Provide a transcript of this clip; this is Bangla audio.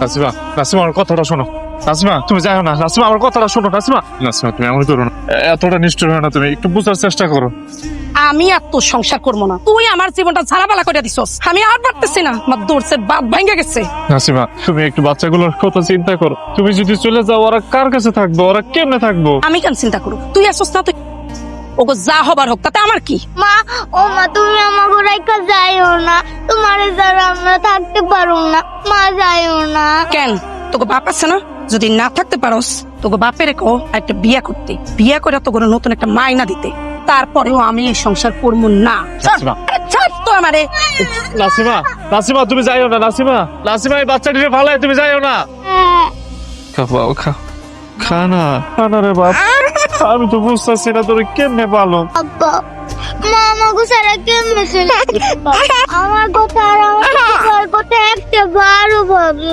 নাসিমা, নাসিমা আমার কথাটা শোনো। নাসিমা তুমি যাও না, নাসিমা আমার কথাটা শোনো। নাসিমা, নাসিমা তুমি এমন করো না, এতটা নিষ্ঠুর হয় না, তুমি একটু বোঝার চেষ্টা করো। আমি আর তোর সংসার করবো না, তুই আমার জীবনটা ঝালাপালা করে দিছস। আমি আর পারতেছি না, আমার দৌড়ছে বাদ ভাঙ্গে গেছে। নাসিমা তুমি একটু বাচ্চাগুলোর কথা চিন্তা করো। তুমি যদি চলে যাও ওরা কার কাছে থাকবো, ওরা কেমনে থাকবো? আমি কেন চিন্তা করব, তুই আসছ না, তুই ওগো যা হবার হোক, তাতে আমার কি? মা, ও মা, তুমি আমাকে রেখে যাইও না। তোমার দ্বারা আমরা থাকতে পারো না। মা, যাইও না। কেন, তোকে বাপ আছে না? যদি না থাকতে পারোস, তোকে বাপের কো একটা বিয়া করতে, বিয়া করে তো করে নতুন একটা মাইনা দিতে। তারপরেও আমি এই সংসার করবো না। নাসিমা, ছাড় তো আমারে। নাসিমা, নাসিমা তুমি যাইও না। নাসিমা, নাসিমা এই বাচ্চাটিকে ফালায় তুমি যাইও না। খা বাবা, খা, খা না, খা না রে বাপ। আমি তো বুঝতেছি না তোর কেমনে পালো। আব্বা, মা আমাকে সারা কেমন আমার কথা আর আমার কথা একটা বারো ভাবে।